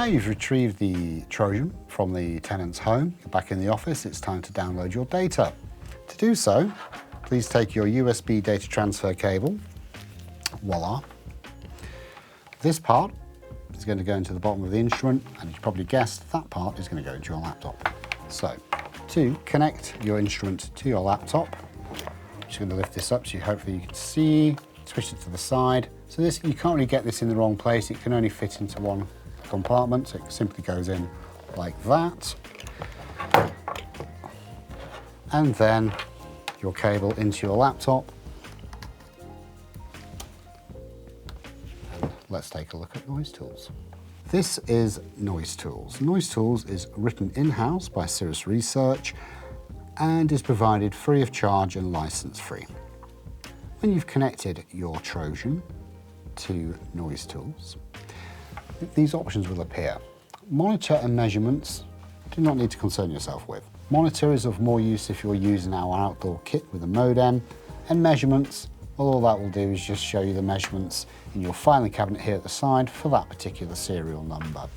Now you've retrieved the Trojan from the tenant's home, you're back in the office, it's time to download your data. To do so, please take your USB data transfer cable. Voila. This part is going to go into the bottom of the instrument, and as you probably guessed, that part is going to go into your laptop. So, to connect your instrument to your laptop, I'm just going to lift this up so hopefully you can see, switch it to the side. So this, you can't really get this in the wrong place, it can only fit into one compartment, so it simply goes in like that. And then your cable into your laptop. Let's take a look at NoiseTools. This is NoiseTools. NoiseTools is written in-house by Cirrus Research and is provided free of charge and license-free. When you've connected your Trojan to NoiseTools, these options will appear. Monitor and measurements do not need to concern yourself with. Monitor is of more use if you're using our outdoor kit with a modem, and measurements, well, all that will do is just show you the measurements in your filing cabinet here at the side for that particular serial number.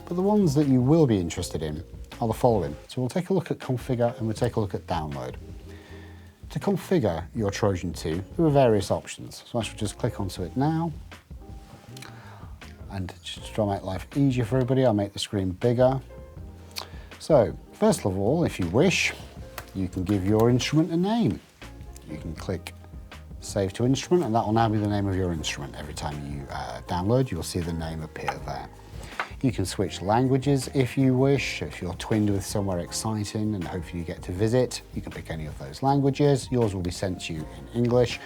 But the ones that you will be interested in are the following. So we'll take a look at configure and we'll take a look at download. To configure your Trojan2, there are various options. So I should just click onto it now. And just to try and make life easier for everybody, I'll make the screen bigger. So first of all, if you wish, you can give your instrument a name. You can click Save to Instrument, and that will now be the name of your instrument. Every time you download, you'll see the name appear there. You can switch languages if you wish. If you're twinned with somewhere exciting and hopefully you get to visit, you can pick any of those languages. Yours will be sent to you in English.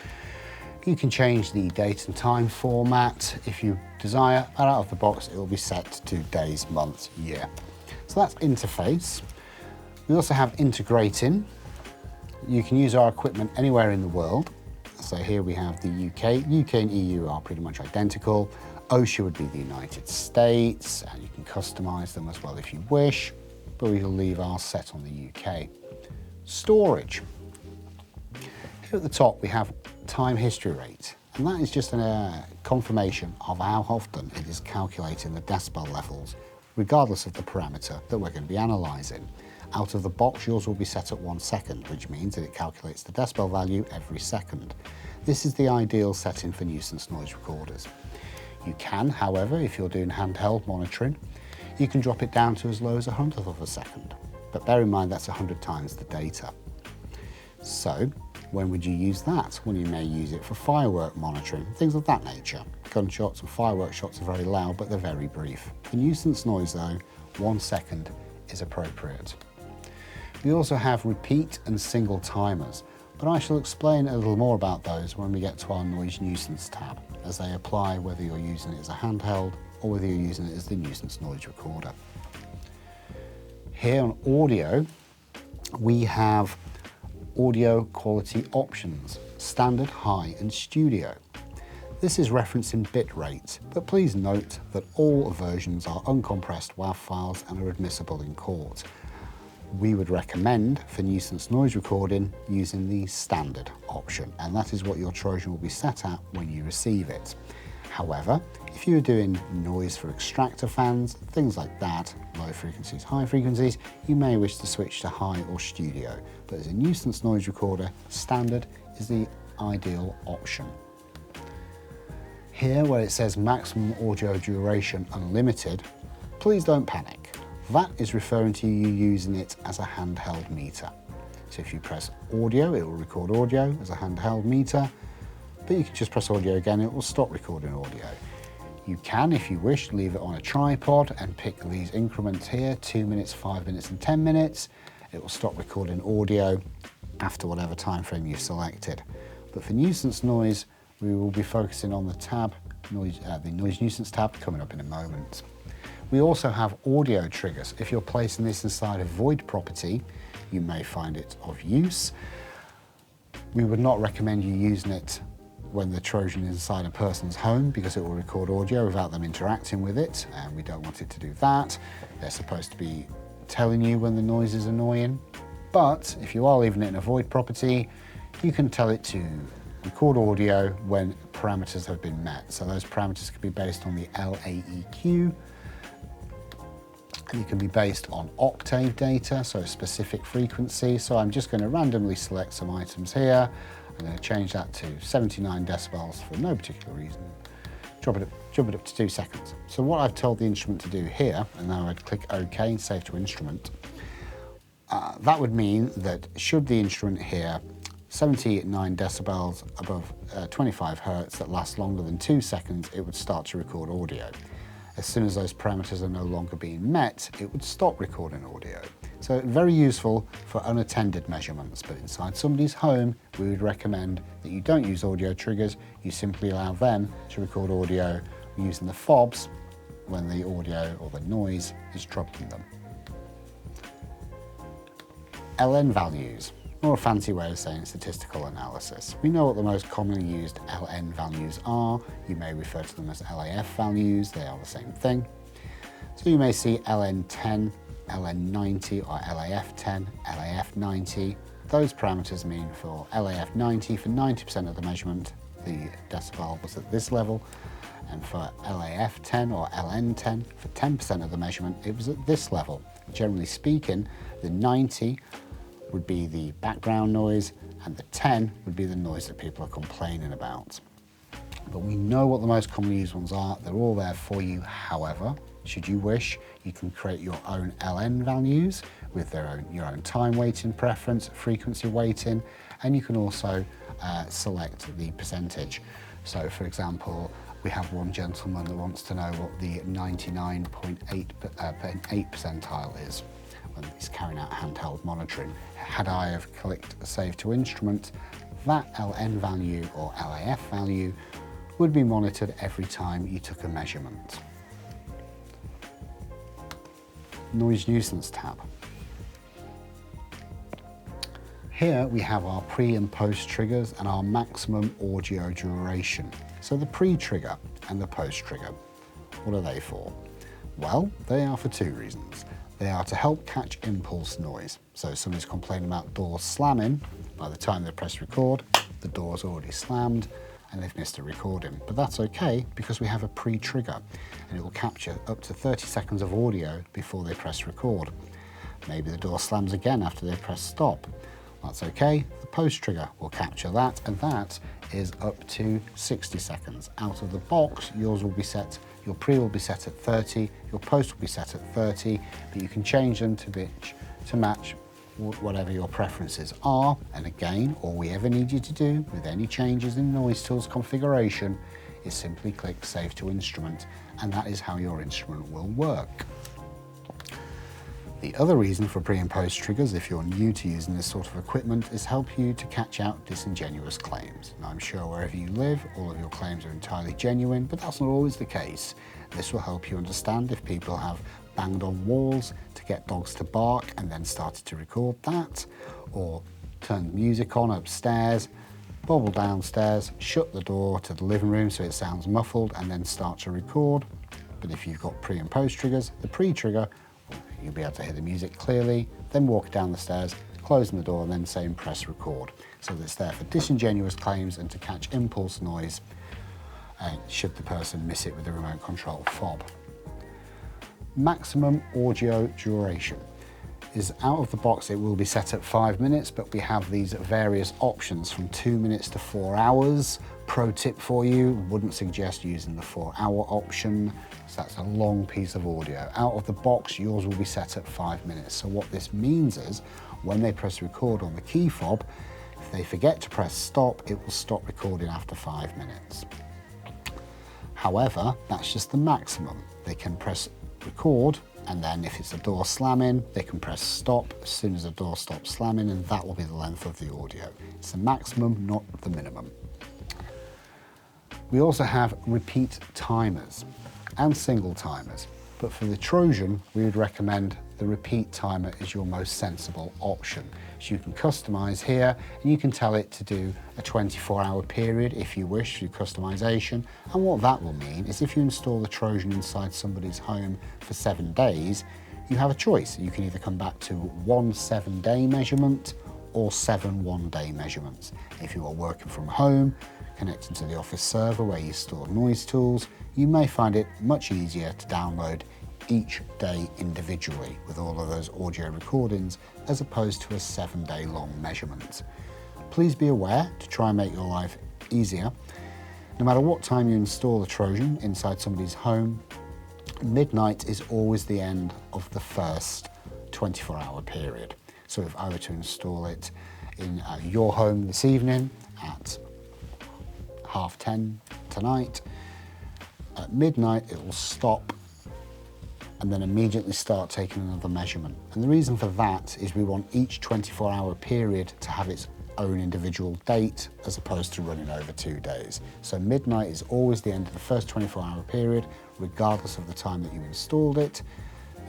You can change the date and time format if you desire, and out of the box it will be set to days, months, year. So that's interface. We also have integrating. You can use our equipment anywhere in the world. So here we have the UK. UK and EU are pretty much identical. OSHA would be the United States, and you can customize them as well if you wish, but we will leave ours set on the UK. Storage. Here at the top we have time history rate, and that is just a confirmation of how often it is calculating the decibel levels, regardless of the parameter that we're going to be analysing. Out of the box, yours will be set at 1 second, which means that it calculates the decibel value every second. This is the ideal setting for nuisance noise recorders. You can, however, if you're doing handheld monitoring, you can drop it down to as low as 1/100th of a second. But bear in mind that's 100 times the data. So, when would you use that? Well, you may use it for firework monitoring, things of that nature. Gunshots and firework shots are very loud, but they're very brief. For nuisance noise though, 1 second is appropriate. We also have repeat and single timers, but I shall explain a little more about those when we get to our noise nuisance tab, as they apply whether you're using it as a handheld or whether you're using it as the nuisance noise recorder. Here on audio, we have audio quality options, standard, high and studio. This is referencing bit rate, but please note that all versions are uncompressed WAV files and are admissible in court. We would recommend for nuisance noise recording using the standard option, and that is what your Trojan will be set at when you receive it. However, if you're doing noise for extractor fans, things like that, low frequencies, high frequencies, you may wish to switch to high or studio. But as a nuisance noise recorder, standard is the ideal option. Here where it says maximum audio duration unlimited, please don't panic. That is referring to you using it as a handheld meter. So if you press audio, it will record audio as a handheld meter, but you can just press audio again, it will stop recording audio. You can, if you wish, leave it on a tripod and pick these increments here, 2 minutes, 5 minutes and 10 minutes. It will stop recording audio after whatever time frame you've selected. But for nuisance noise, we will be focusing on the tab, the noise nuisance tab coming up in a moment. We also have audio triggers. If you're placing this inside a void property, you may find it of use. We would not recommend you using it when the Trojan is inside a person's home because it will record audio without them interacting with it, and we don't want it to do that. They're supposed to be telling you when the noise is annoying. But if you are leaving it in a void property, you can tell it to record audio when parameters have been met. So those parameters could be based on the LAEQ, and it can be based on octave data, so a specific frequency. So I'm just going to randomly select some items here. I'm going to change that to 79 decibels for no particular reason. Jump it up to 2 seconds. So what I've told the instrument to do here, and now I'd click OK and save to instrument, that would mean that should the instrument hear 79 decibels above 25 hertz that lasts longer than 2 seconds, it would start to record audio. As soon as those parameters are no longer being met, it would stop recording audio. So very useful for unattended measurements, but inside somebody's home, we would recommend that you don't use audio triggers, you simply allow them to record audio using the fobs when the audio or the noise is troubling them. LN values, or a fancy way of saying statistical analysis. We know what the most commonly used LN values are. You may refer to them as LAF values, they are the same thing. So you may see LN10, LN90 or LAF10, LAF90. Those parameters mean for LAF90 for 90% of the measurement, the decibel was at this level, and for LAF10 or LN10 for 10% of the measurement, it was at this level. Generally speaking, the 90 would be the background noise and the 10 would be the noise that people are complaining about. But we know what the most commonly used ones are. They're all there for you. However, should you wish, you can create your own LN values with your own time weighting preference, frequency weighting, and you can also select the percentage. So for example, we have one gentleman that wants to know what the 99.8 percentile is when he's carrying out handheld monitoring. Had I have clicked Save to Instrument, that LN value or LAF value would be monitored every time you took a measurement. Noise Nuisance tab. Here we have our pre and post triggers and our maximum audio duration. So the pre-trigger and the post-trigger, what are they for? Well, they are for 2 reasons. They are to help catch impulse noise. So if somebody's complaining about doors slamming, by the time they press record, the door's already slammed and they've missed a recording. But that's okay because we have a pre-trigger and it will capture up to 30 seconds of audio before they press record. Maybe the door slams again after they press stop. That's okay, the post trigger will capture that, and that is up to 60 seconds. Out of the box, yours will be set, your pre will be set at 30, your post will be set at 30, but you can change them to match whatever your preferences are. And again, all we ever need you to do with any changes in NoiseTools configuration is simply click Save to Instrument, and that is how your instrument will work. The other reason for pre and post triggers, if you're new to using this sort of equipment, is help you to catch out disingenuous claims. Now, I'm sure wherever you live, all of your claims are entirely genuine, but that's not always the case. This will help you understand if people have banged on walls to get dogs to bark and then started to record that, or turned music on upstairs, bobble downstairs, shut the door to the living room so it sounds muffled and then start to record. But if you've got pre and post triggers, the pre-trigger, you'll be able to hear the music clearly, then walk down the stairs, closing the door and then saying press record. So that's there for disingenuous claims and to catch impulse noise should the person miss it with the remote control fob. Maximum audio duration is out of the box. It will be set at 5 minutes, but we have these various options from 2 minutes to 4 hours. Pro tip for you, wouldn't suggest using the 4-hour option, so that's a long piece of audio. Out of the box, yours will be set at 5 minutes. So what this means is, when they press record on the key fob, if they forget to press stop, it will stop recording after 5 minutes. However, that's just the maximum. They can press record, and then if it's a door slamming, they can press stop as soon as the door stops slamming, and that will be the length of the audio. It's the maximum, not the minimum. We also have repeat timers and single timers, but for the Trojan, we would recommend the repeat timer is your most sensible option. So you can customize here, and you can tell it to do a 24-hour period if you wish through customization. And what that will mean is if you install the Trojan inside somebody's home for 7 days, you have a choice. You can either come back to 1 7-day measurement or 7 one-day measurements. If you are working from home, connecting to the office server where you store NoiseTools, you may find it much easier to download each day individually with all of those audio recordings as opposed to a 7-day long measurement. Please be aware to try and make your life easier. No matter what time you install the Trojan inside somebody's home, midnight is always the end of the first 24-hour period. So if I were to install it in your home this evening at 10:30 tonight, at midnight it will stop and then immediately start taking another measurement. And the reason for that is we want each 24-hour period to have its own individual date as opposed to running over 2 days. So midnight is always the end of the first 24-hour period, regardless of the time that you installed it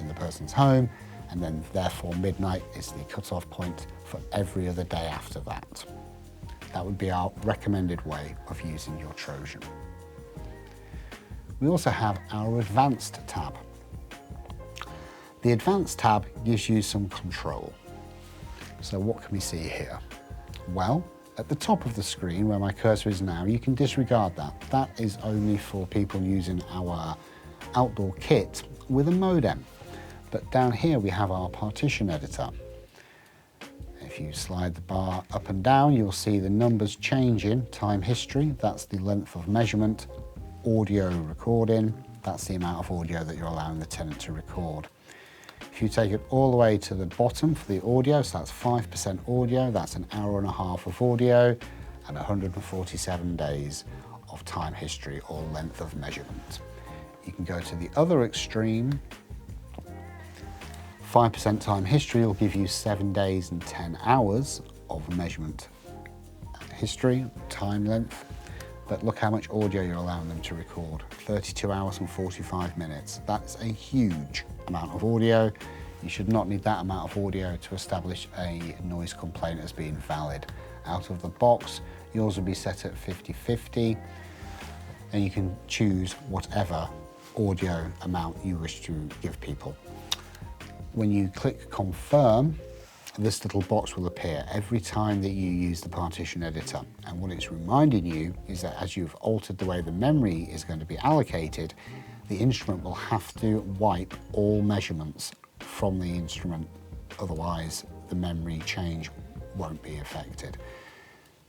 in the person's home, and then therefore midnight is the cut-off point for every other day after that. That would be our recommended way of using your Trojan. We also have our Advanced tab. The Advanced tab gives you some control. So what can we see here? Well, at the top of the screen where my cursor is now, you can disregard that. That is only for people using our outdoor kit with a modem. But down here we have our partition editor. If you slide the bar up and down, you'll see the numbers changing. Time history, that's the length of measurement. Audio recording, that's the amount of audio that you're allowing the tenant to record. If you take it all the way to the bottom for the audio, so that's 5% audio, that's an hour and a half of audio and 147 days of time history or length of measurement. You can go to the other extreme. 5% time history will give you 7 days and 10 hours of measurement history, time length. But look how much audio you're allowing them to record. 32 hours and 45 minutes. That's a huge amount of audio. You should not need that amount of audio to establish a noise complaint as being valid. Out of the box, yours will be set at 50/50, and you can choose whatever audio amount you wish to give people. When you click confirm, this little box will appear every time that you use the partition editor. And what it's reminding you is that as you've altered the way the memory is going to be allocated, the instrument will have to wipe all measurements from the instrument. Otherwise, the memory change won't be affected.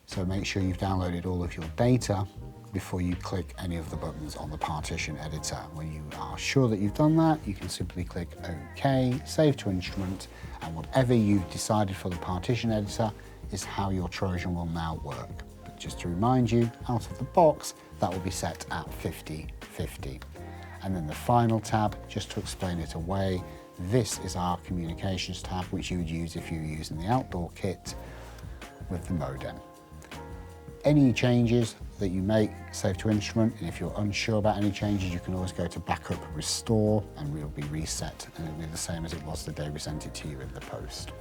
So make sure you've downloaded all of your data before you click any of the buttons on the partition editor. When you are sure that you've done that, you can simply click OK, save to instrument, and whatever you've decided for the partition editor is how your Trojan will now work. But just to remind you, out of the box, that will be set at 50/50. And then the final tab, just to explain it away, this is our communications tab, which you would use if you're using the outdoor kit with the modem. Any changes that you make, save to instrument, and if you're unsure about any changes, you can always go to backup restore and we'll be reset, and it'll be the same as it was the day we sent it to you in the post.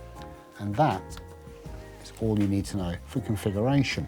And that is all you need to know for configuration.